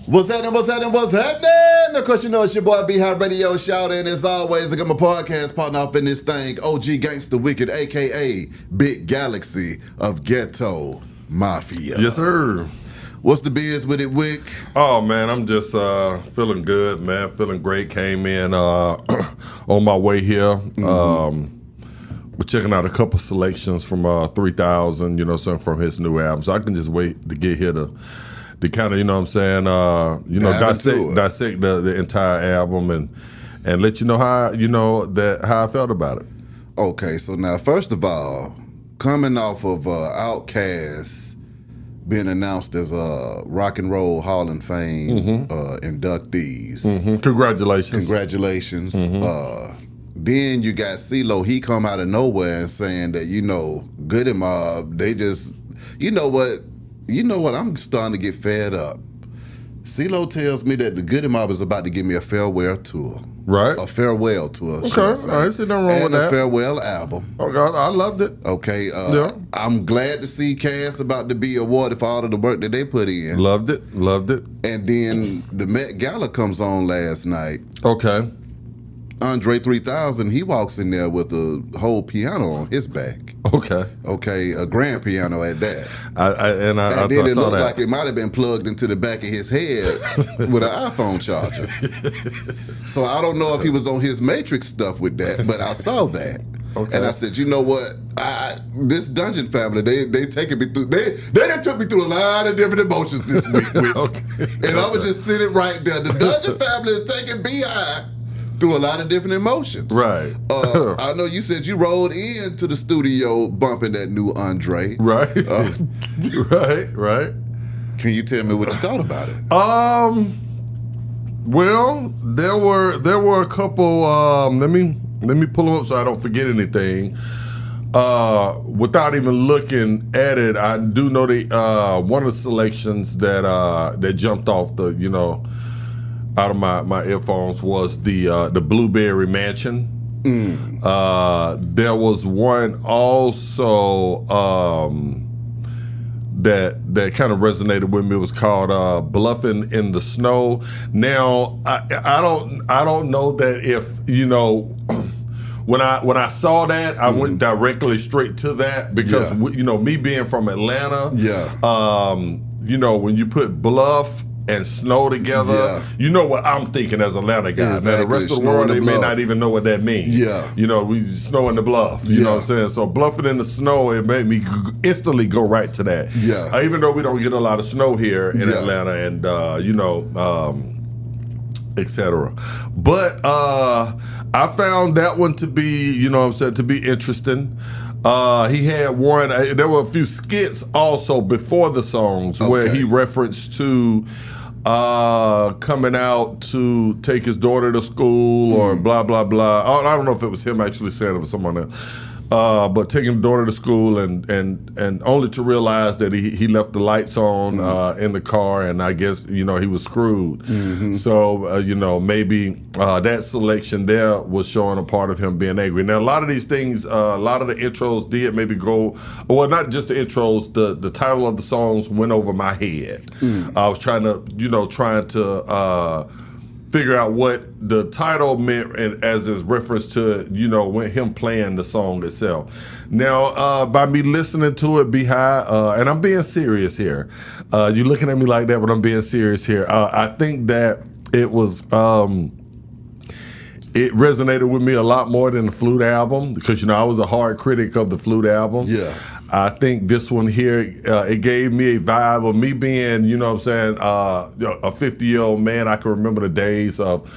What's happening? Of course, you know it's your boy B-High Radio Shout, and as always, I got my podcast partner off in this thing, OG Gangsta Wicked, a.k.a. Big Galaxy of Ghetto Mafia. Yes, sir. What's the biz with it, Wick? Oh, man, I'm just feeling good, man. Feeling great. Came in on my way here. We're checking out a couple selections from 3000, you know, something from his new album. So I can just wait to get here to kind of, you know what I'm saying, dissect the entire album and let you know how, how I felt about it. Okay, so now, first of all, coming off of Outkast being announced as Rock and Roll Hall of Fame inductees. Congratulations. Then you got CeeLo. He come out of nowhere and saying that, Goody Mob, they just, you know what, I'm starting to get fed up. CeeLo tells me that the Goody Mob is about to give me a farewell tour. Right. A farewell tour. Okay, I see nothing wrong with that. And a farewell album. Oh, God, I loved it. Okay, yeah. I'm glad to see Cass about to be awarded for all of the work that they put in. Loved it. And then the Met Gala comes on last night. Okay. Andre 3000, he walks in there with a whole piano on his back. Okay, a grand piano at that. And then it looked like it might have been plugged into the back of his head with an iPhone charger. So I don't know if he was on his Matrix stuff with that, but I saw that. Okay. And I said, you know what? This Dungeon family, they taking me through. They done took me through a lot of different emotions this week. Okay. And I was just sitting right there. The Dungeon family is taking B.I. through a lot of different emotions. Right. I know you said you rolled into the studio bumping that new Andre. Right. Right. Can you tell me what you thought about it? Well, there were a couple. Let me pull them up so I don't forget anything. Without even looking at it, I do know one of the selections that jumped off the out of my earphones was the Blueberry Mansion. There was one also that kind of resonated with me. It was called Bluffing in the Snow. Now I don't know that if when I saw that I went directly straight to that because me being from Atlanta, when you put bluff and snow together, you know what I'm thinking as a Atlanta guy. Exactly. Now the rest of the world, they may not even know what that means. Yeah. We snow in the bluff, you know what I'm saying? So bluffing in the snow, it made me instantly go right to that. Yeah. Even though we don't get a lot of snow here in Atlanta and, et cetera. But I found that one to be, to be interesting. He had one. There were a few skits also before the songs where he referenced to coming out to take his daughter to school or blah blah blah. I don't know if it was him actually saying it, was someone else. But taking the daughter to school and only to realize that he left the lights on in the car, and I guess he was screwed. So maybe that selection there was showing a part of him being angry. Now a lot of these things, a lot of the intros did maybe go, well, not just the intros, the title of the songs went over my head. I was trying to figure out what the title meant as is reference to, when him playing the song itself. Now, by me listening to it, B-High, and I'm being serious here. You're looking at me like that, but I'm being serious here. I think that it was, it resonated with me a lot more than the Flute album because, I was a hard critic of the Flute album. Yeah. I think this one here, it gave me a vibe of me being, a 50-year-old man. I can remember the days of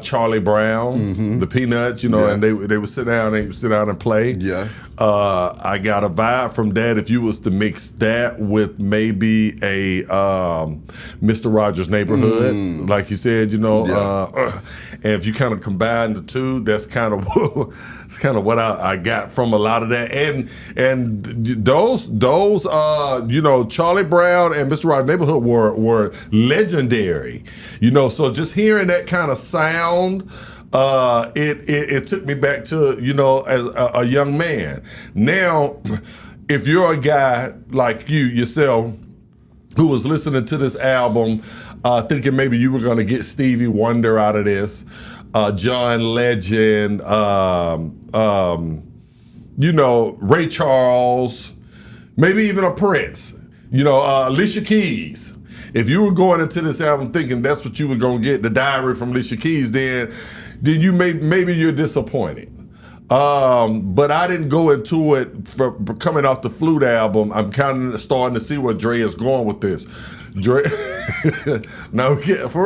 Charlie Brown, the Peanuts, and they would sit down and play. Yeah. I got a vibe from that. If you was to mix that with maybe a Mr. Rogers' Neighborhood, like you said, and if you kind of combine the two, that's kind of what I got from a lot of that. And those Charlie Brown and Mr. Rogers' Neighborhood were legendary. So just hearing that kind of sound, it took me back to, as a young man. Now, if you're a guy like yourself, who was listening to this album thinking maybe you were going to get Stevie Wonder out of this, John Legend, Ray Charles, maybe even a Prince, Alicia Keys. If you were going into this album thinking that's what you were going to get, the Diary from Alicia Keys, then you maybe you're disappointed. But I didn't go into it for coming off the Flute album. I'm kind of starting to see where Dre is going with this. Dre, no,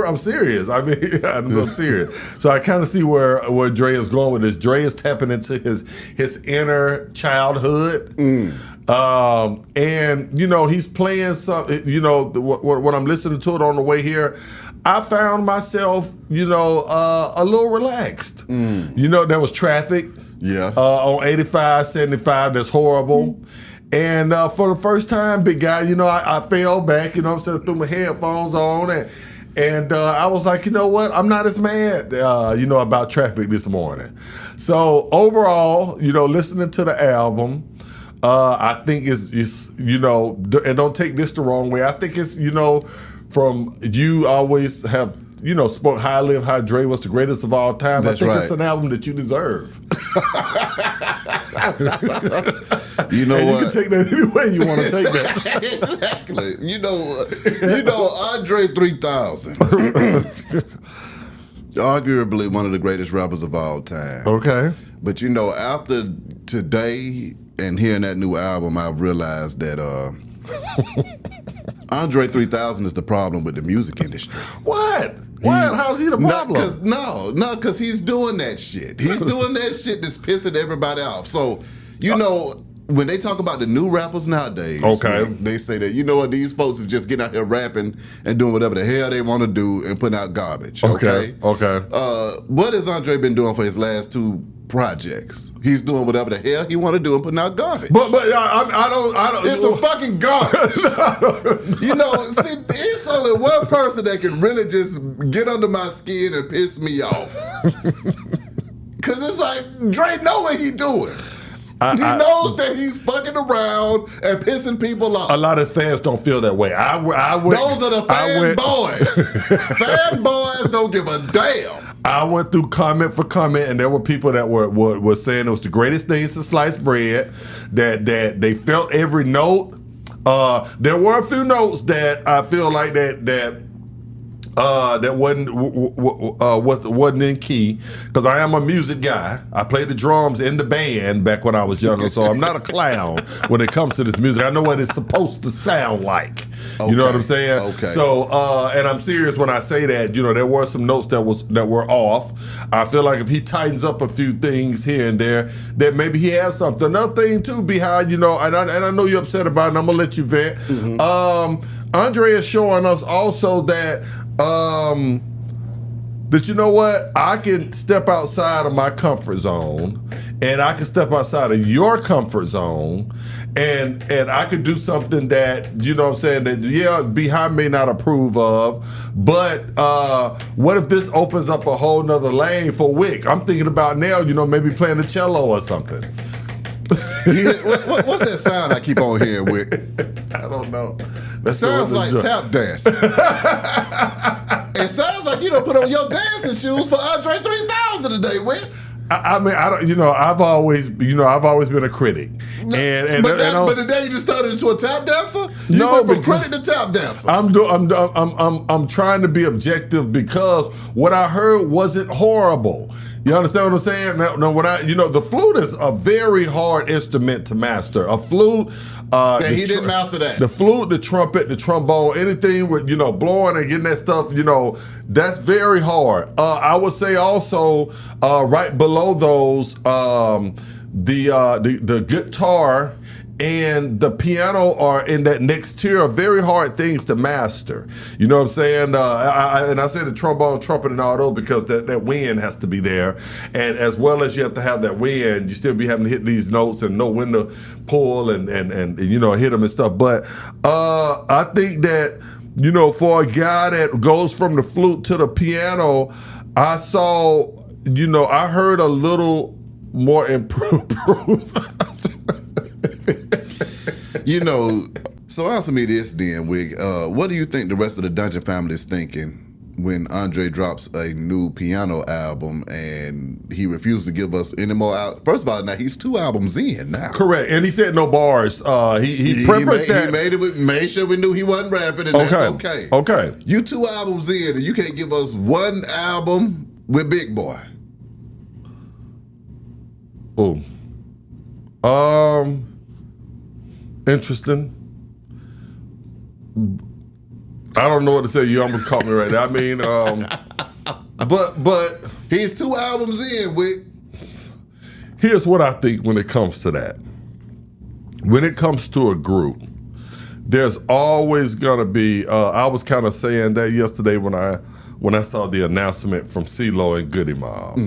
I'm serious. I mean, I'm serious. So I kind of see where Dre is going with this. Dre is tapping into his inner childhood. And he's playing some. When I'm listening to it on the way here, I found myself, a little relaxed. There was traffic. Yeah. On 85, 75, that's horrible. And for the first time, big guy, I fell back, threw my headphones on and I was like, you know what? I'm not as mad, about traffic this morning. So overall, listening to the album, I think it's and don't take this the wrong way. I think it's, from you always have, spoke highly of how Dre was the greatest of all time. That's I think right. It's an album that you deserve. You know and what? You can take that any way you want to take that. Exactly. Andre 3000. Arguably one of the greatest rappers of all time. Okay. But after today and hearing that new album, I've realized that Andre 3000 is the problem with the music industry. What? How's he the problem? Because he's doing that shit. He's doing that shit that's pissing everybody off. So, when they talk about the new rappers nowadays, okay, they say that, these folks is just getting out here rapping and doing whatever the hell they want to do and putting out garbage. Okay. What has Andre been doing for his last two projects? He's doing whatever the hell he want to do and putting out garbage. But I don't. It's some fucking garbage. See, it's only one person that can really just get under my skin and piss me off. Cause it's like Dre know what he doing. He knows that he's fucking around and pissing people off. A lot of fans don't feel that way. Those are the fanboys. Fanboys don't give a damn. I went through comment for comment, and there were people that were saying it was the greatest thing since sliced bread. That they felt every note. There were a few notes that I feel like that wasn't in key, because I am a music guy. I played the drums in the band back when I was younger, so I'm not a clown when it comes to this music. I know what it's supposed to sound like. Okay. You know what I'm saying? Okay. So, and I'm serious when I say that. There were some notes that were off. I feel like if he tightens up a few things here and there, that maybe he has something. Another thing too behind, and I know you're upset about it, and I'm gonna let you vent. Mm-hmm. Andre is showing us also that you know what? I can step outside of my comfort zone, and I can step outside of your comfort zone, and I could do something that, that, Behind may not approve of, but what if this opens up a whole nother lane for Wick? I'm thinking about now, maybe playing the cello or something. What's that sound I keep on hearing, Wick? I don't know. That sounds like tap dance. It sounds like you don't put on your dancing shoes for Andre 3000 today, Wick. I mean, I don't. I've always been a critic, but today you just turned into a tap dancer. You went from critic to tap dancer. I'm trying to be objective, because what I heard wasn't horrible. You understand what I'm saying? Now, the flute is a very hard instrument to master. A flute. He didn't master that. The flute, the trumpet, the trombone, anything with blowing and getting that stuff, that's very hard. I would say also right below those, the guitar and the piano are in that next tier are very hard things to master. You know what I'm saying? I say the trombone, trumpet, and all those because that wind has to be there. And as well as you have to have that wind, you still be having to hit these notes and know when to pull and hit them and stuff. But I think that, for a guy that goes from the flute to the piano, I saw, I heard a little more improved. So answer me this then, Wig. What do you think the rest of the Dungeon family is thinking when Andre drops a new piano album and he refuses to give us any more out? First of all, now he's 2 albums in now. Correct, and he said no bars. He prefaced that. Made sure we knew he wasn't rapping, and that's okay. Okay. You 2 albums in, and you can't give us 1 album with Big Boy. Oh. Interesting. I don't know what to say. You almost caught me right there. I mean, but he's 2 albums in, Wick. Here's what I think when it comes to that. When it comes to a group, there's always gonna be. I was kind of saying that yesterday when I saw the announcement from CeeLo and Goody Mob,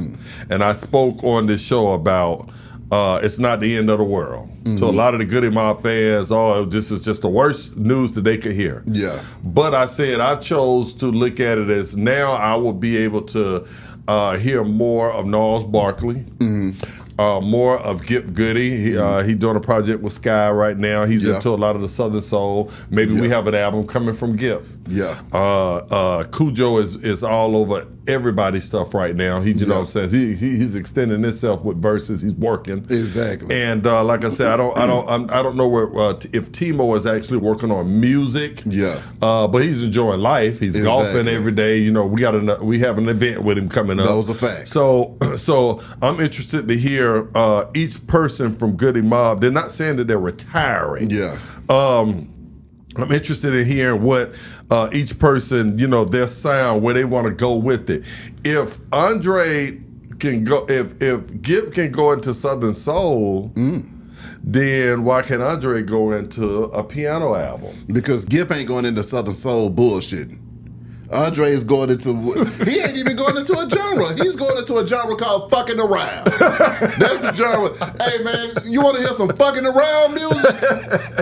and I spoke on this show about. It's not the end of the world. To a lot of the Goody Mob fans, this is just the worst news that they could hear. Yeah. But I said I chose to look at it as now I will be able to hear more of Gnarls Barkley, more of Gip Goody. He's doing a project with Sky right now. He's into a lot of the Southern Soul. Maybe we have an album coming from Gip. Yeah. Cujo is all over everybody's stuff right now. He, you know what I'm saying? He's extending himself with verses. He's working. Exactly. And like I said, I don't know where if Timo is actually working on music. Yeah. But he's enjoying life. He's golfing every day. You know, we have an event with him coming up. Those are facts. So I'm interested to hear each person from Goody Mob. They're not saying that they're retiring. Yeah. I'm interested in hearing what each person, their sound, where they want to go with it. If Andre can go, if Gip can go into Southern Soul, then why can't Andre go into a piano album? Because Gip ain't going into Southern Soul bullshit. Andre is going into, he ain't even going into a genre. He's going into a genre called fucking around. That's the genre. Hey man, you want to hear some fucking around music?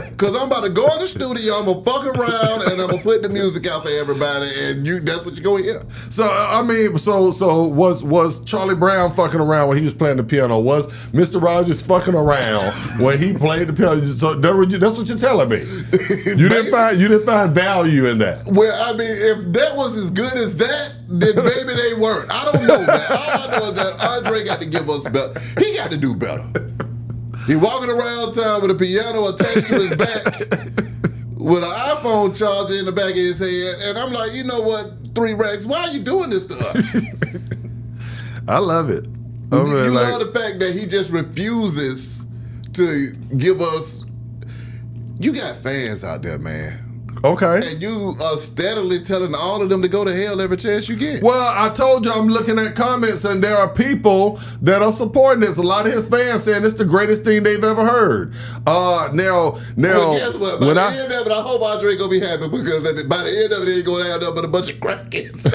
Because I'm about to go in the studio, I'm going to fuck around, and I'm going to put the music out for everybody, and that's what you're going to hear. So, I mean, so was Charlie Brown fucking around when he was playing the piano? Was Mr. Rogers fucking around when he played the piano? So that's what you're telling me. You didn't find value in that. Well, I mean, if that was as good as that, then maybe they weren't. I don't know, man. All I know is that Andre got to give us better. He got to do better. He walking around town with a piano attached to his back with an iPhone charger in the back of his head. And I'm like, you know what, 3 racks, why are you doing this to us? I love it. You love the fact that he just refuses to give us. You got fans out there, man. Okay. And you are steadily telling all of them to go to hell every chance you get. Well, I told you I'm looking at comments, and there are people that are supporting this. A lot of his fans saying it's the greatest thing they've ever heard. Now, well, guess what? By the end of it, I hope Andre gonna be happy, because by the end of it, he ain't gonna have nothing but a bunch of crackheads.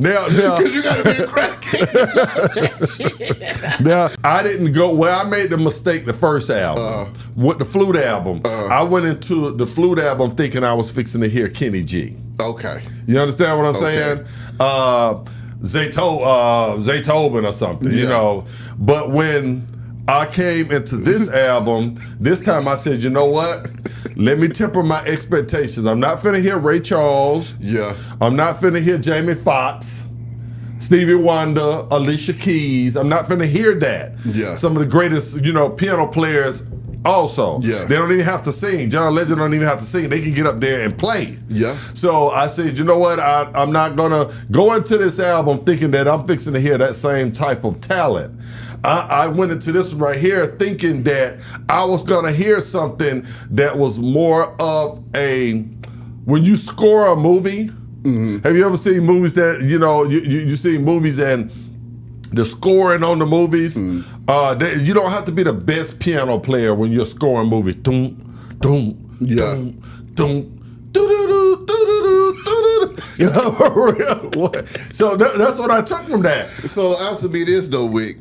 Now, because you gotta be a crackhead. Now, I didn't go. Well, I made the mistake the first album with the Flute album. I went into the Flute album thinking I was fixing to hear Kenny G. Okay. You understand what I'm saying? Zaytoven or something, you know. But when I came into this album, this time I said, you know what? Let me temper my expectations. I'm not finna hear Ray Charles. Yeah. I'm not finna hear Jamie Foxx, Stevie Wonder, Alicia Keys. I'm not finna hear that. Yeah. Some of the greatest, piano players. Also, they don't even have to sing. John Legend don't even have to sing. They can get up there and play. Yeah. So I said, you know what? I'm not gonna go into this album thinking that I'm fixing to hear that same type of talent. I went into this one right here thinking that I was gonna hear something that was more of a, when you score a movie. Have you ever seen movies that you see movies and the scoring on the movies, you don't have to be the best piano player when you're scoring movies. Doom, doom, doom, doom, doo-doo-doo, doo-doo-doo, doo-doo-doo. So that's what I took from that. So answer me this though, Wick.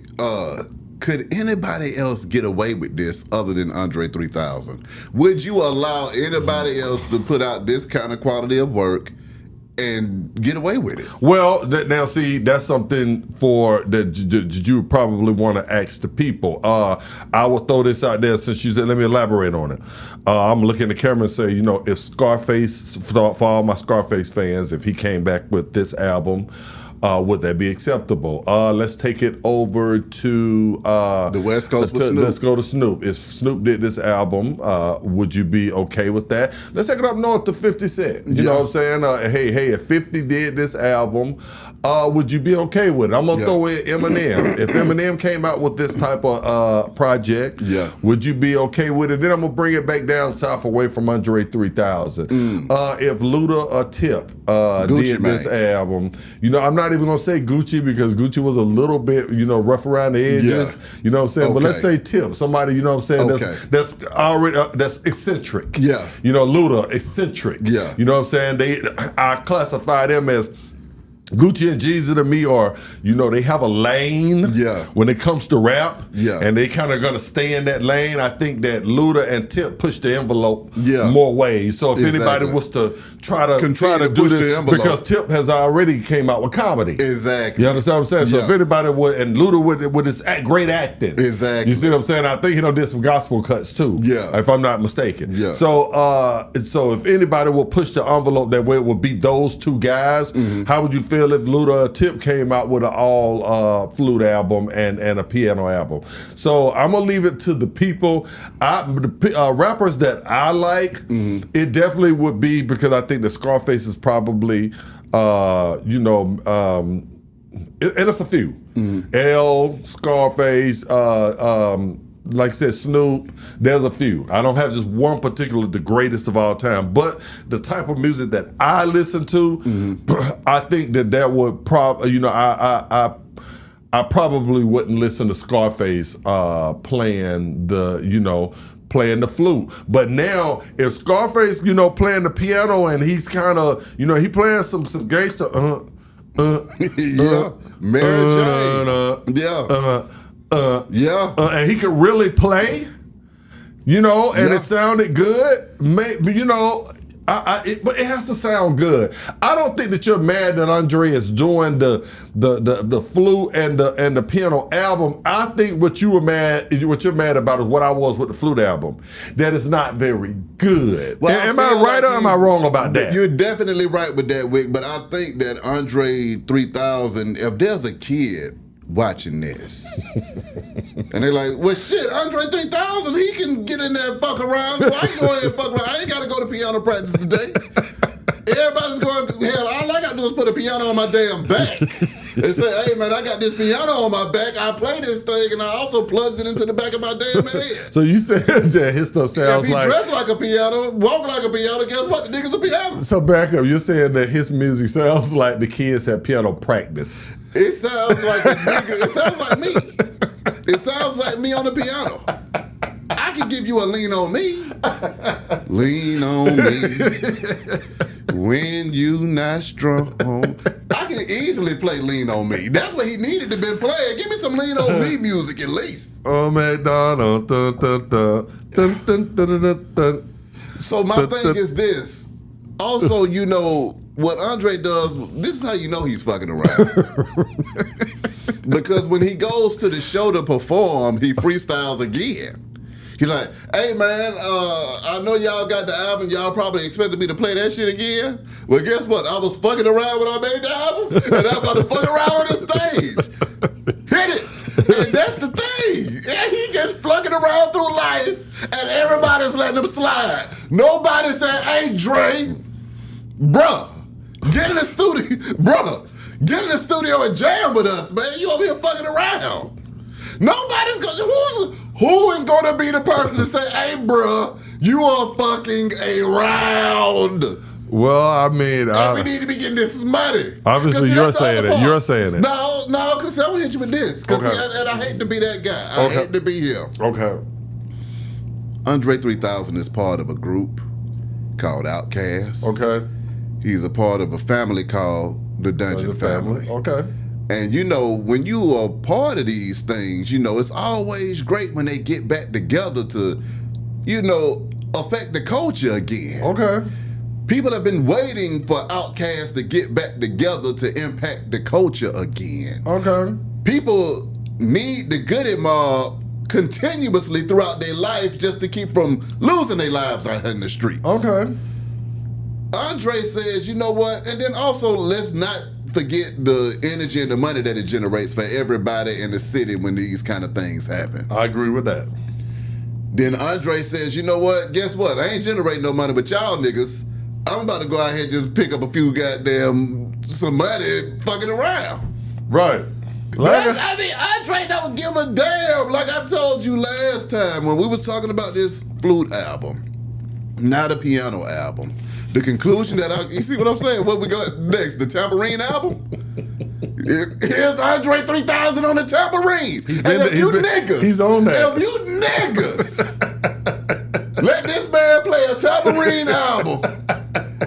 Could anybody else get away with this other than Andre 3000? Would you allow anybody else to put out this kind of quality of work and get away with it. Well, now see, that's something that you would probably want to ask the people. I will throw this out there since you said, let me elaborate on it. I'm looking at the camera and say, if Scarface, for all my Scarface fans, if he came back with this album, would that be acceptable? Let's take it over to the West Coast with Snoop. Let's go to Snoop. If Snoop did this album, would you be okay with that? Let's take it up north to 50 Cent. You know what I'm saying? Hey, if 50 did this album, would you be okay with it? I'm going to throw in Eminem. If Eminem came out with this type of project, would you be okay with it? Then I'm going to bring it back down south away from Andre 3000. If Luda or Tip did this album, I'm not even going to say Gucci because Gucci was a little bit, rough around the edges. You know what I'm saying? But let's say Tip, somebody, that's already, that's eccentric. Luda, eccentric. You know what I'm saying? I classify them as Gucci and Jeezy to me are, they have a lane when it comes to rap, and they kind of gonna stay in that lane. I think that Luda and Tip push the envelope more ways. So if anybody was to try to do this, because Tip has already came out with comedy. Exactly. You understand what I'm saying? So if anybody would, and Luda with his great acting. Exactly. You see what I'm saying? I think he did some gospel cuts too. If I'm not mistaken. So if anybody will push the envelope that way, it would be those two guys. How would you feel if Luda or Tip came out with an all flute album and a piano album? So I'm gonna leave it to the people. The rappers that I like, it definitely would be, because I think the Scarface is probably, and it's a few. L, Scarface, like I said, Snoop, there's a few. I don't have just one particular, the greatest of all time, but the type of music that I listen to, I think that would probably, I probably wouldn't listen to Scarface playing the flute. But now, if Scarface, playing the piano and he's kind of, he playing some gangster, Mary Jane, and he could really play, and it sounded good. Maybe, but it has to sound good. I don't think that you're mad that Andre is doing the flute and the piano album. I think what you're mad about is what I was with the flute album. That is not very good. Well, am I right or am I wrong about that? You're definitely right with that, Wick. But I think that Andre 3000, if there's a kid watching this and they're like, well, shit, Andre 3000, he can get in there and fuck around, so I can go ahead and fuck around. I ain't gotta go to piano practice today. Everybody's going, hell, all I gotta do is put a piano on my damn back and say, hey man, I got this piano on my back, I play this thing, and I also plugged it into the back of my damn head. So you said that his stuff sounds like, if he dressed like a piano, walk like a piano, guess what, the nigga's a piano. So back up, you're saying that his music sounds like the kids at piano practice. It sounds like a nigga. It sounds like me. It sounds like me on the piano. I can give you a lean on me. Lean on me when you not strong. I can easily play Lean on Me. That's what he needed to been playing. Give me some Lean on Me music at least. Oh, McDonald. So my thing is this. Also, what Andre does, this is how you know he's fucking around. Because when he goes to the show to perform, he freestyles again. He's like, hey man, I know y'all got the album, y'all probably expected me to play that shit again. Well, guess what? I was fucking around when I made the album, and I'm about to fuck around on the stage. Hit it! And that's the thing. And he just fucking around through life, and everybody's letting him slide. Nobody said, hey Dre, bruh, get in the studio, bruh. Get in the studio and jam with us, man. You over here fucking around. Nobody's gonna. Who is gonna be the person to say, "Hey, bruh, you are fucking around"? Well, I mean, we need to be getting this money. Obviously, you're saying it. You're saying it. No, because I'm gonna hit you with this. Because and I hate to be that guy. I hate to be him. Okay. Andre 3000 is part of a group called Outkast. Okay. He's a part of a family called the Dungeon Family. Okay. And when you are part of these things, it's always great when they get back together to, affect the culture again. Okay. People have been waiting for Outkast to get back together to impact the culture again. Okay. People need the Goody Mob continuously throughout their life just to keep from losing their lives out in the streets. Okay. Andre says, you know what? And then also, let's not forget the energy and the money that it generates for everybody in the city when these kind of things happen. I agree with that. Then Andre says, you know what? Guess what? I ain't generating no money, but y'all niggas, I'm about to go out here and just pick up a few some money fucking around. Right. I mean, Andre don't give a damn. Like I told you last time when we was talking about this flute album, not a piano album. The conclusion that you see what I'm saying? What we got next? The tambourine album? Here's Andre 3000 on the tambourine. He's on that. If you niggas let this man play a tambourine album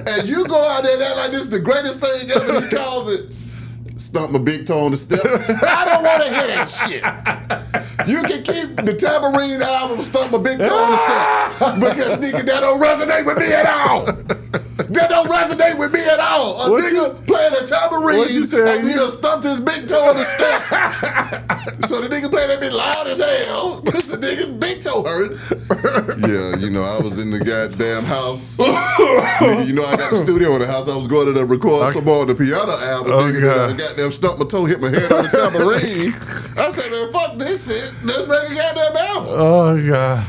and you go out there and act like this is the greatest thing ever, he calls it Stump My Big Toe on the Steps. I don't want to hear that shit. You can keep the tambourine album Stump My Big Toe on the Steps because nigga, that don't resonate with me at all. That don't resonate with me at all. A nigga playing a tambourine and he done stumped his big toe on the step. So the nigga playing that bit loud as hell because the nigga's big toe hurt. Yeah, you know, I was in the goddamn house. Nigga, you know, I got the studio in the house. I was going to record some more on the piano album. Nigga, I goddamn stumped my toe, hit my head on the tambourine. I said, man, fuck this shit. Let's make a goddamn album. Oh, God.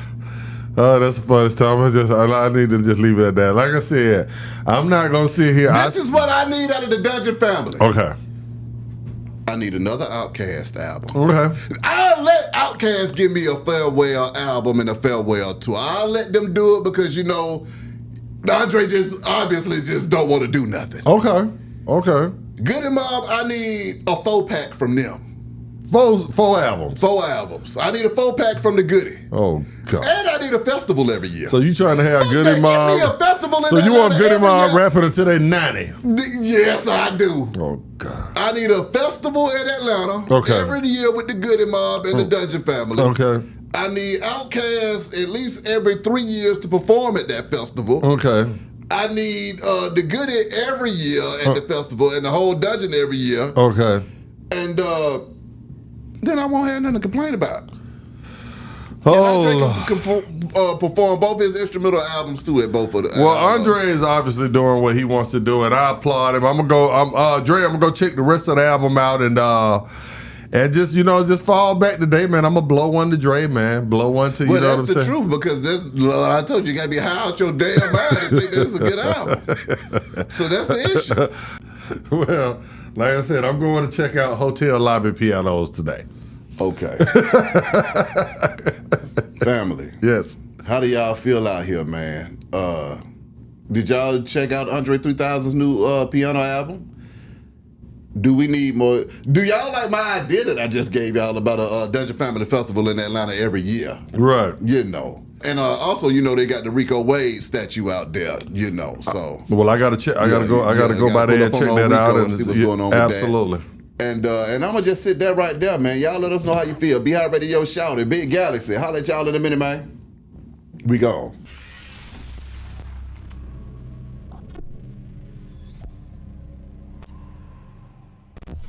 Oh, that's the funniest time. I need to just leave it at that. Like I said, I'm not going to sit here. This is what I need out of the Dungeon family. Okay. I need another Outkast album. Okay. I'll let Outkast give me a farewell album and a farewell tour. I'll let them do it because, you know, Andre obviously don't want to do nothing. Okay. Okay. Goody Mob, I need a 4-pack from them. Four albums. 4 albums. I need a 4-pack from the Goody. Oh, God. And I need a festival every year. So you trying to have Goody Mob? Give me a festival in So you want Goody Mob year. rapping until they 90? Yes, I do. Oh, God. I need a festival in Atlanta every year with the Goody Mob and the Dungeon family. Okay. I need Outkast at least every 3 years to perform at that festival. Okay. I need the Goody every year at the festival and the whole Dungeon every year. Okay. And then I won't have nothing to complain about. Oh, and Andre can perform both his instrumental albums too at both of the. Well, Andre is obviously doing what he wants to do, and I applaud him. I'm gonna go. Dre, I'm gonna go check the rest of the album out and just just fall back today, man. I'm gonna blow one to Dre, man. Blow one to you. Well, know what I'm that's saying? the truth because I told you, you gotta be high out your damn mind and think that it's a good album. So that's the issue. Well, like I said, I'm going to check out Hotel Lobby Pianos today. Okay. Family. Yes. How do y'all feel out here, man? Did y'all check out Andre 3000's new piano album? Do we need more? Do y'all like my idea that I just gave y'all about a Dungeon Family Festival in Atlanta every year? Right. You know. And also, you know, they got the Rico Wade statue out there, you know, so. Well, I got to check. I got to go by there and check that out and see what's going on with absolutely. that. And I'm going to just sit there right there, man. Y'all let us know how you feel. Be Hot Radio Shout it. Big Galaxy. Holla at y'all in a minute, man. We gone.